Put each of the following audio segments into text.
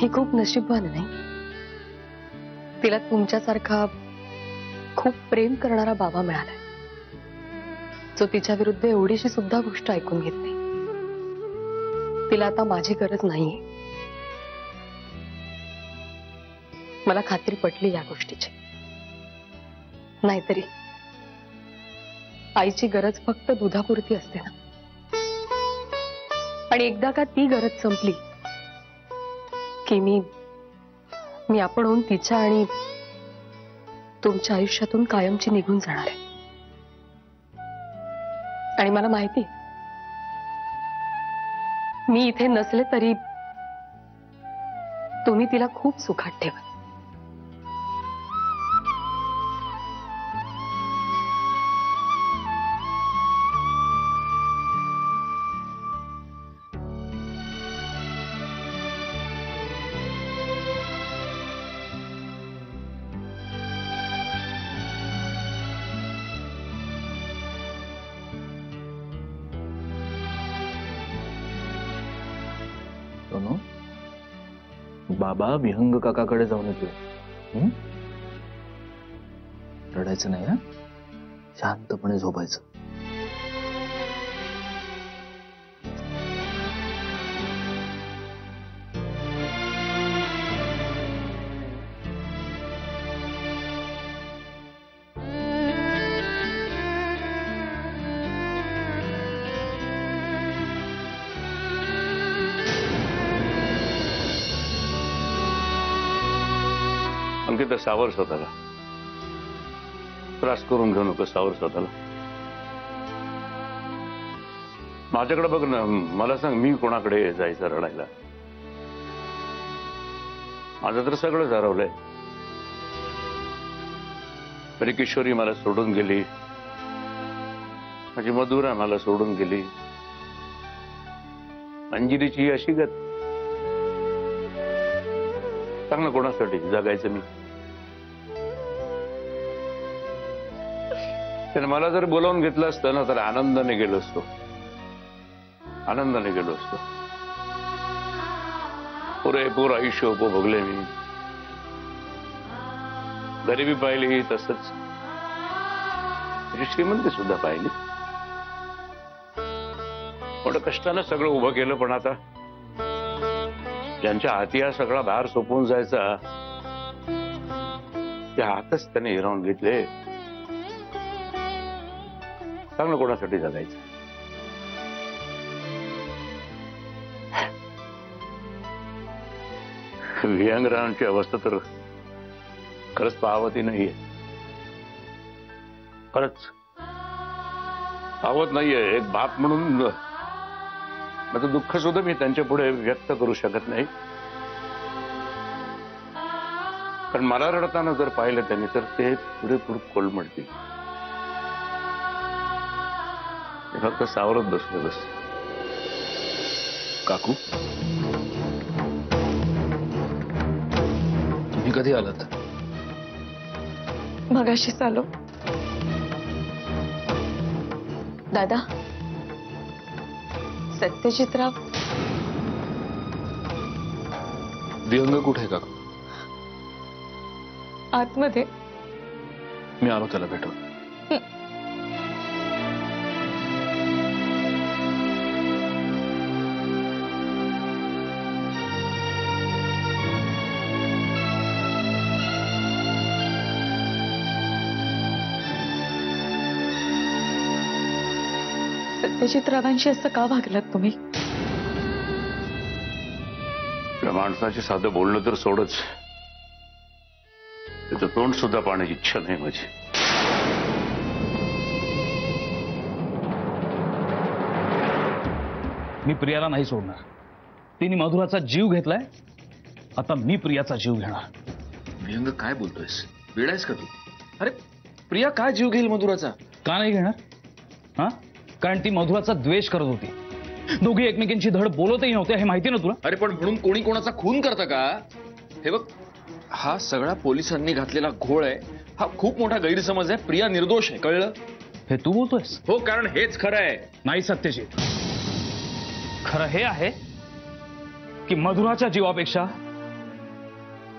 ही खूप नशीबवान नाही? तिला तुमच्यासारखा खूप प्रेम करणारा बाबा मिळालाय, जो तिच्या विरुद्ध एवढीशी सुद्धा गोष्ट ऐकून घेत नाही. तिला आता माझी गरज नाहीये. मला खात्री पटली या गोष्टीची. नाहीतरी आईची गरज फक्त दुधापुरती असते ना. आणि एकदा का ती गरज संपली की मी आपण होऊन तिच्या आणि तुमच्या आयुष्यातून कायमची निघून जाणार आहे. आणि मला माहिती, मी इथे नसले तरी तुम्ही तिला खूप सुखात ठेवा. बाबा विहंग काकाकडे जाऊन येतोय. रडायचं नाही, हा शांतपणे झोपायचं. अंकिता, सावर स्वतःला. त्रास करून घेऊ नको, सावर स्वतःला. माझ्याकडे बघ ना, मला सांग, मी कोणाकडे जायचं रडायला? माझं तर सगळंच हरवलंय. तरी किशोरी मला सोडून गेली, माझी मधुरा मला सोडून गेली, अंजिरीची अशी गत. सांग ना, कोणासाठी जगायचं मी? त्याने मला जर बोलावून घेतलं असतं ना, तर आनंदाने गेलो असतो, आनंदाने गेलो असतो. पुरेपूर आयुष्य उपभोगले मी. गरिबी पाहिली, तसंच श्रीमंती सुद्धा पाहिली. मोठ्या कष्टानं सगळं उभं केलं, पण आता ज्यांच्या हाती हा सगळा भार सोपवून जायचा, त्या हातच त्याने हिरावून घेतले. चांगलं कोणासाठी जगायचं? विहंगरावांची अवस्था तर खरंच पाहावती नाहीये, खरंच पाहत नाहीये. एक बाप म्हणून माझं दुःख सुद्धा मी त्यांच्या पुढे व्यक्त करू शकत नाही. कारण मला रडताना जर पाहिलं त्यांनी, तर ते पुरेपूर कोलमडतील. फक्त सावरत बसलो बस. काकू, तुम्ही कधी आलात? मगाशीच आलो. दादा, सत्यजितराव विहंग कुठे आहे काकू? आतमध्ये. मी आलो त्याला भेटून. सत्यजितरावांशी असं का वागलात तुम्ही? त्या माणसाची साधं बोलणं तर सोडच, त्याचं तोंड सुद्धा पाहण्याची इच्छा नाही माझी. मी प्रियाला नाही सोडणार. तिने मधुराचा जीव घेतलाय, आता मी प्रियाचा जीव घेणार. विहंग, काय बोलतोयस? वेडायस का तू? अरे प्रिया काय जीव घेईल मधुराचा? का नाही घेणार? हा, कारण ती मधुराचा द्वेष करत होती. दोघी एकमेकांची धड बोलतही नव्हते, हे माहिती ना तुला? अरे पण म्हणून कोणी कोणाचा खून करतं का? हे बघ, हा सगळा पोलिसांनी घातलेला घोळ आहे. हा खूप मोठा गैरसमज आहे. प्रिया निर्दोष आहे, कळलं? हे तू बोलतोयस? हो, कारण हेच खरं आहे. नाही सत्यजित, खरं हे आहे की मधुराच्या जीवापेक्षा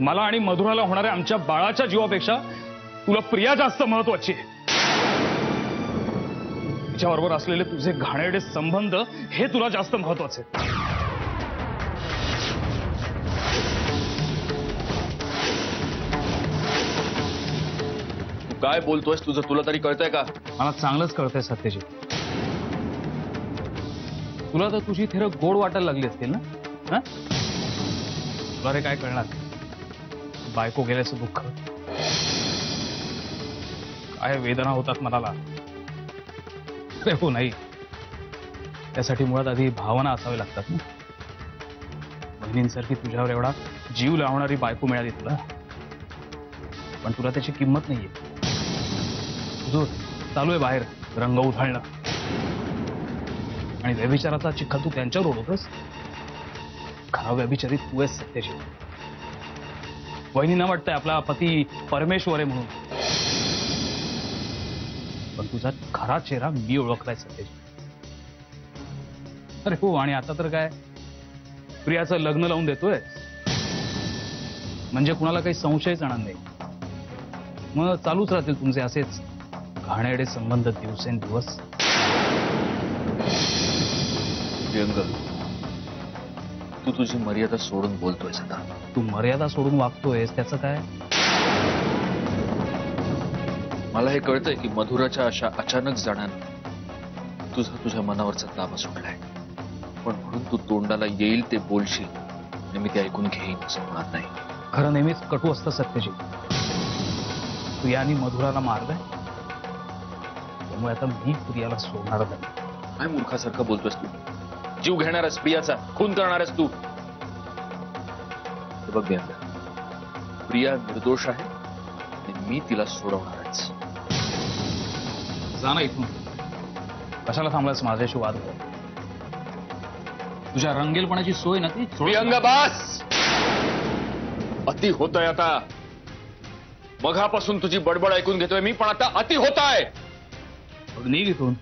मला आणि मधुराला होणाऱ्या आमच्या बाळाच्या जीवापेक्षा तुला प्रिया जास्त महत्वाची आहे. तिच्याबरोबर असलेले तुझे घाणेरडे संबंध हे तुला जास्त महत्वाचे. तू काय बोलतोयस तुझं तुला तरी कळतंय का? मला चांगलंच कळतंय सत्यजित. तुला तर तुझी थेर गोड वाटायला लागली असतील ना? हा? तुला रे काय कळणार बायको गेल्याचं दुःख, काय वेदना होतात मनाला. अरे हो नाही, त्यासाठी मुळात आधी भावना असावी लागतात ना. बहिणींसारखी तुझ्यावर एवढा जीव लावणारी बायको मिळाली तुला, पण तुला त्याची किंमत नाहीये. तुझं चालू आहे बाहेर रंग उधळणं आणि व्यभिचाराचा चिखल तू त्यांच्यावर ओढवतोस. खरा व्यभिचारी तू आहेस सत्यजित. वहिनींना वाटतंय आपला पती परमेश्वर आहे म्हणून, पण तुझा खरा चेहरा मी ओळखलाय सत्यजित. अरे हो, आणि आता तर काय प्रियाचं लग्न लावून देतोय म्हणजे कुणाला काही संशयच येणार नाही. मग चालूच राहतील तुमचे असेच घाणेरडे संबंध दिवसेंदिवस. प्रियंका, तू तुझी मर्यादा सोडून बोलतोयस आता. तू मर्यादा सोडून वागतोयस त्याचं काय? मला हे कळतंय की मधुराच्या अशा अचानक जाण्यानं तुझ्या मनावरचा ताबा सुटलाय, पण म्हणून तू तोंडाला येईल ते बोलशील आणि मी ते ऐकून घेईन असं होणार नाही. खरं नेहमीच कटू असतं सत्यजित. तू यानी मधुराला मारलंय, त्यामुळे आता मी प्रियाला सोडणार नाही. काय मूर्खासारखं बोलतोयस तू? जीव घेणारस प्रियाचा, खून करणारस तू. हे बघ प्रियंका, प्रिया निर्दोष आहे आणि मी तिला सोडवणारच. जा ना इथून. कशाला थांबलास माझ्याशी वाद करत? तुझ्या रंगेलपणाची सोय ना ती. प्रियंका बास, अति होतंय आता. मघापासून तुझी बडबड ऐकून घेतोय मी, पण आता अति होत आहे. निघ इथून.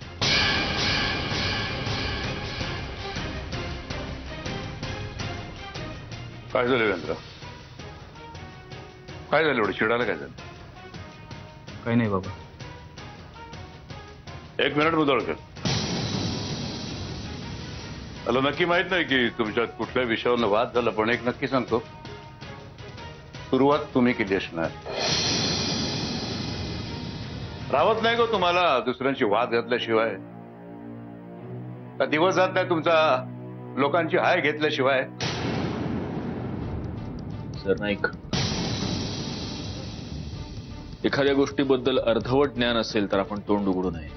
काय झालं वेंद्र? काय झालं एवढं चिडायला? काय झालं? काही नाही बाबा. एक मिनिट मुदळकर. मला नक्की माहित नाही की तुमच्यात कुठल्या विषयावर वाद झाला, पण एक नक्की सांगतो, सुरुवात तुम्ही केली असणार. रावत नाही गो तुम्हाला दुसऱ्यांशी वाद घातल्याशिवाय, का दिवस जात नाही तुमचा लोकांची हाय घेतल्याशिवाय. सर नाईक, एखाद्या गोष्टीबद्दल अर्धवट ज्ञान असेल तर आपण तोंड उघडू नये.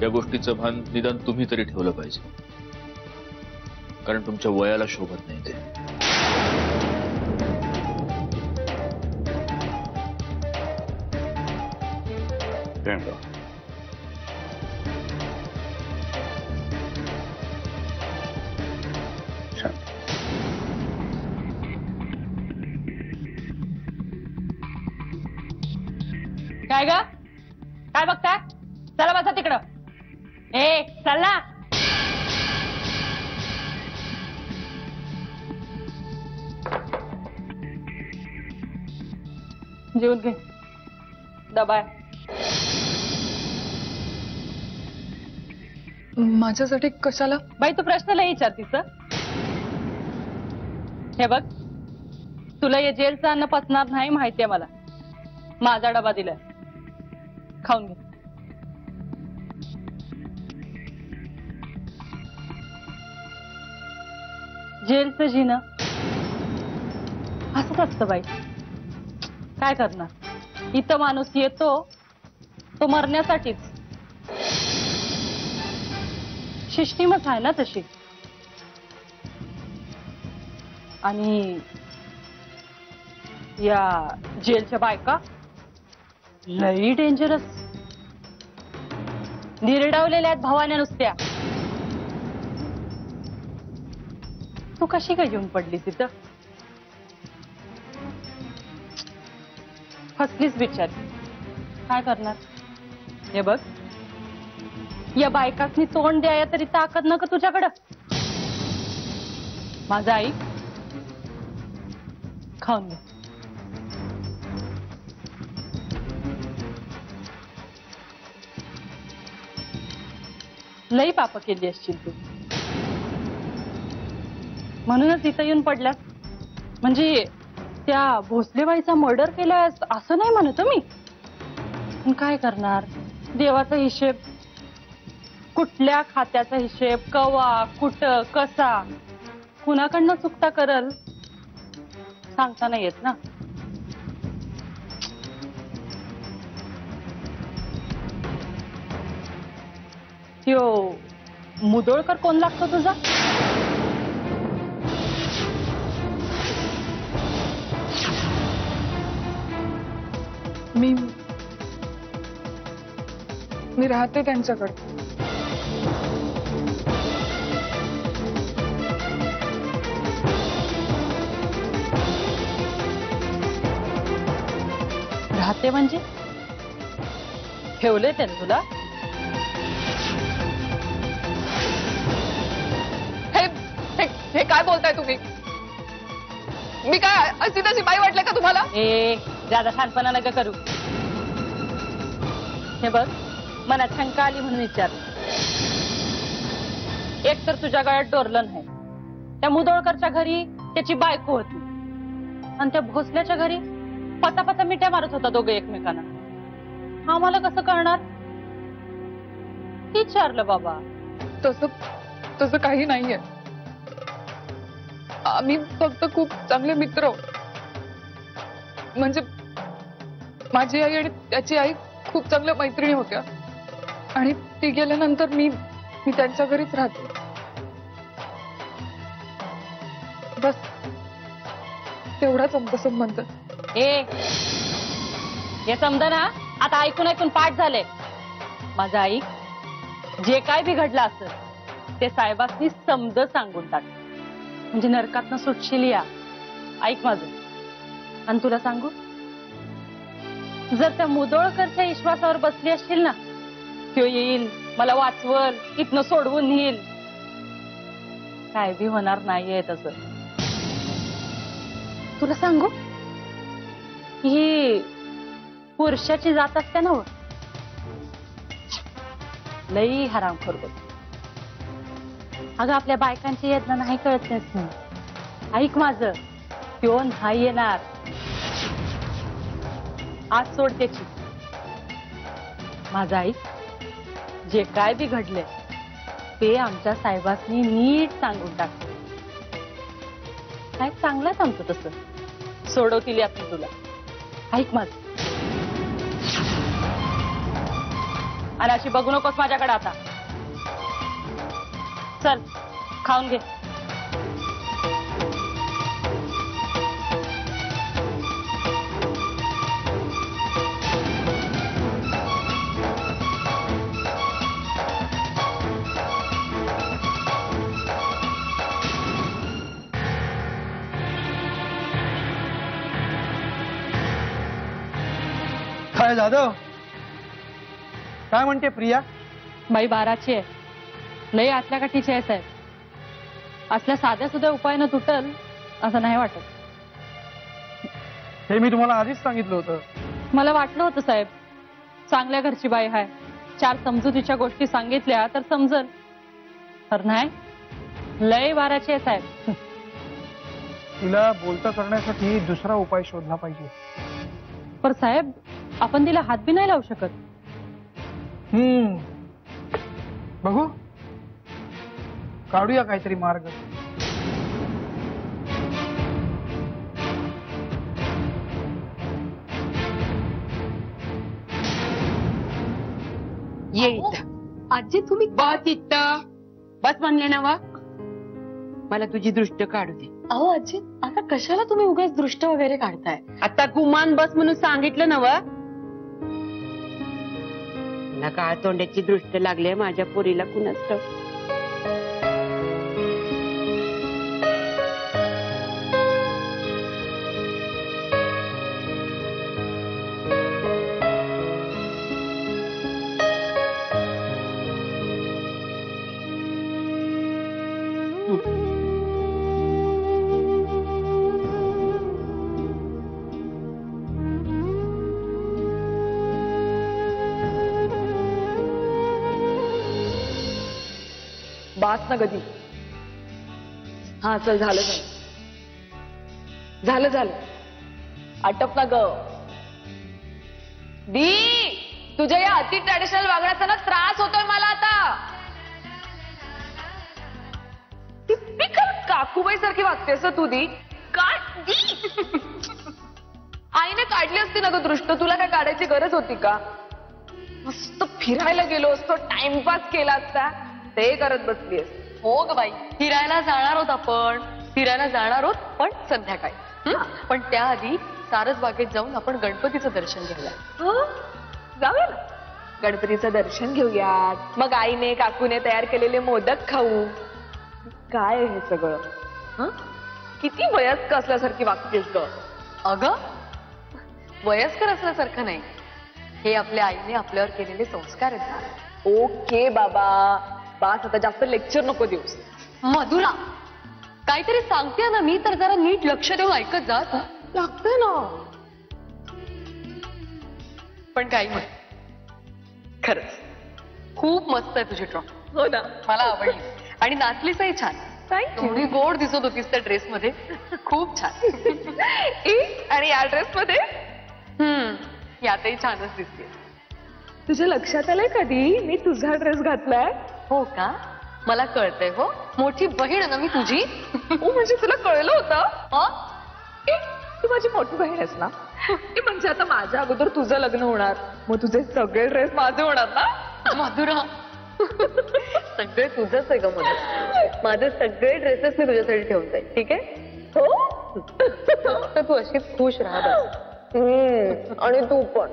या गोष्टीचं भान निदान तुम्ही तरी ठेवलं पाहिजे, कारण तुमच्या वयाला शोभत नाही ते. काय ग? काय बघताय? चला बसा तिकडं. ए चल ना. जेवून घे. दबाय. माझ्यासाठी कशाला? बाई तू प्रश्न लई विचारतीस. हे बघ, तुला या जेलचं अन्न पचणार नाही माहितीये मला. माझा डबा दिलाय, खाऊन घे. जेलचं जीणं असंच असतं बाई. काय करणार? इथं माणूस येतो तो मरण्यासाठीच. सिस्टीमच आहे ना तशी. आणि या जेलच्या बायका लई डेंजरस, निरडावलेल्या आहेत भावाने नुसत्या. तू कशी काय येऊन पडली तिथं? फसलीच बिचारी. काय करणार? हे बघ, या बायकासनी तोंड द्याया तरी ताकद नका तुझ्याकडं. माझा आई, खाऊन घे. लई पाप केली असशील तू, म्हणूनच इथं येऊन पडल्यास. म्हणजे त्या भोसलेबाईचा मर्डर केलास असं नाही म्हणत मी, पण काय करणार, देवाचा हिशेब, कुठल्या खात्याचा हिशेब, कवा कुठं कसा कुणाकडनं चुकता करल सांगता नाही येत ना. त्यो मुदोळकर कोण लागतो तुझा? मी राहते त्यांच्याकडे. राहते म्हणजे ठेवले त्याने तुला? हे काय बोलताय तुम्ही? मी काय अशी तशी बाई वाटले का तुम्हाला? ए ज्यादा छानपणा नका करू. हे बघ, मनात शंका आली म्हणून विचार. एक तर तुझ्या गळ्यात डोरलं नाही, त्या मुदोळकरच्या घरी त्याची बायको होती आणि त्या भोसल्याच्या घरी पता मिठ्या मारत होता दोघे एकमेकांना. हा मला कसं कळणार? विचारलं बाबा. तसं काही नाहीये. आम्ही फक्त खूप चांगले मित्र. म्हणजे माझी आई आणि त्याची आई खूप चांगल्या मैत्रिणी होत्या आणि ती गेल्यानंतर मी त्यांच्या घरीच राहते. बस तेवढाच आमचा संबंध. हे समजा ना, आता ऐकून पाठ झाले. माझा आई जे काय बिघडलं असेल ते साहेबांनी समज सांगून टाक, म्हणजे नरकातनं सुटशील. या ऐक माझं. आणि तुला सांगू, जर त्या मुदोळकरच्या विश्वासावर बसली असशील ना, तो येईल मला वाचवल, इथनं सोडवून नेईल, काय बी होणार नाहीये तसं. तुला सांगू, ही पुरुषाची जात असते ना, लई हरामखोर बघ. अगं आपल्या बायकांची यत्न नाही कळत नाही. ऐक माझं, त्यो नाही येणार. आज सोड त्याची. माझं ऐक, जे काय बी घडले ते आमच्या साहेबांनी नीट सांगून टाक. साहेब चांगलाच आमचं तसं, सोडवतील आपण तुला. ऐक माझं. आणि अशी बघू नकोस माझ्याकडे आता. चल खाऊन घे. काय जाधव, काय म्हणते प्रिया? बाई 12ची आहे, लई आतल्या काठीची आहे साहेब. असल्या साध्या सुद्धा उपायानं तुटल असं नाही वाटत. हे मी तुम्हाला आधीच सांगितलं होतं. मला वाटलं होतं साहेब, चांगल्या घरची बाई आहे, 4 समजुतीच्या गोष्टी सांगितल्या तर समजल. तर नाही, लय 12ची आहे साहेब. तिला बोलता करण्यासाठी दुसरा उपाय शोधला पाहिजे. पर साहेब, आपण तिला हात बी नाही लावू शकत. बघू, काढूया काहीतरी मार्ग. आजी तुम्ही बस इथं बस म्हणले ना वा. मला तुझी दृष्ट काढू दे. अहो आजी, आता कशाला तुम्ही उगाच दृष्ट वगैरे काढताय? आता गुमान बस म्हणून सांगितलं ना वा. मला काळ तोंड्याची दृष्ट लागली माझ्या पोरीला कुणाच ठाऊक. बास ना कधी. हा चल झालं झालं झालं आटप ना ग. दी तुझ्या या अति ट्रॅडिशनल वागण्याचा ना त्रास होतोय मला आता. टिपिकल काकूबाई सारखी वागतेस तू दी. काय आईने काढली असती ना ग दृष्ट, तुला काय काढायची गरज होती का? मस्त फिरायला गेलो असतो, टाइमपास केला असता, ते करत बसलीस. हो ग बाई, फिरायला जाणार आहोत आपण, फिरायला जाणार आहोत पण संध्याकाळी. पण त्याआधी सारस बागेत जाऊन आपण गणपतीचं दर्शन घ्यायला. जाऊया ना, गणपतीचं दर्शन घेऊयात, मग आईने काकूने तयार केलेले मोदक खाऊ. काय आहे हे सगळं? किती वयस्क असल्यासारखी वागतेस ग. अगं वयस्कर असल्यासारखं नाही, हे आपल्या आईने आपल्यावर केलेले संस्कार आहेत. ओके बाबा, बास आता जास्त लेक्चर नको देऊस. मधुरा काहीतरी सांगते ना मी, तर जरा नीट लक्ष देऊन ऐकत जा. लागतंय ना. पण काही म्हण, खरंच खूप मस्त आहे तुझी ट्रॉप. हो ना, मला आवडली आणि नाचलीसही छान. थोडी गोड दिसत होतीस त्या ड्रेस मध्ये, खूप छान. आणि या ड्रेस मध्ये यातही छानच दिसते. तुझ्या लक्षात आलंय कधी मी तुझा ड्रेस घातलाय? हो का? मला कळतंय. हो, मोठी बहीण ना मी तुझी. म्हणजे तुला कळलं होतं? तू माझी मोठी बहीण आहेस ना. म्हणजे आता माझ्या अगोदर तुझं लग्न होणार, मग तुझे सगळे ड्रेस माझे होणार ना. मधुरा सगळे तुझंच आहे ग मधुरा. माझे सगळे ड्रेसेस मी तुझ्यासाठी ठेवून जाईल, ठीक आहे? हो. तर तू अशीच खुश राहा बस. आणि तू पण.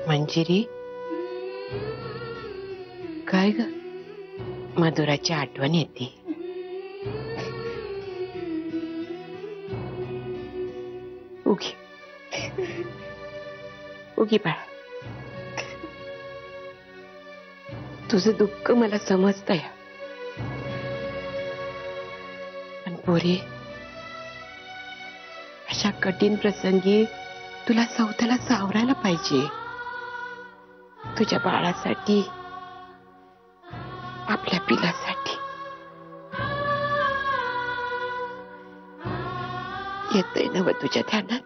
मंजिरी, काय ग? मधुराची आठवण येते. उगी उगी बाळा, तुझं दुःख मला समजतंय, पण पोरी अशा कठीण प्रसंगी तुला सौताला सावरायला पाहिजे. तुझ्या बाळासाठी, आपल्या पिलासाठी. येतंय नव तुझ्या ध्यानात?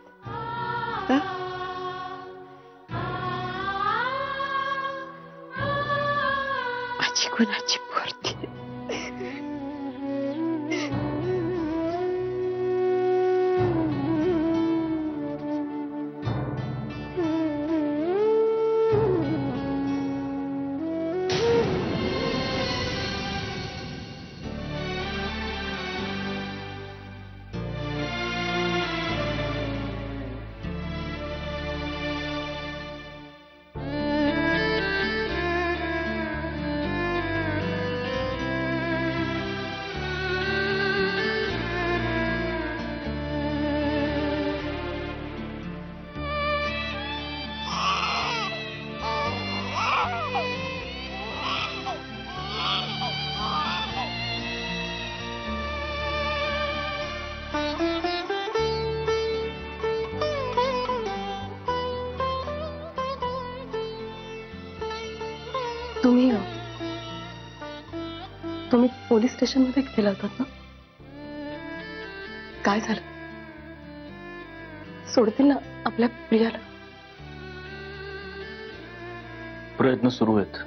माझी गुणाची मूर्ती. तुम्ही पोलीस स्टेशन मध्ये गेला होतात ना? काय झालं? सोडतील ना आपल्या प्रियाला? प्रयत्न सुरू आहेत.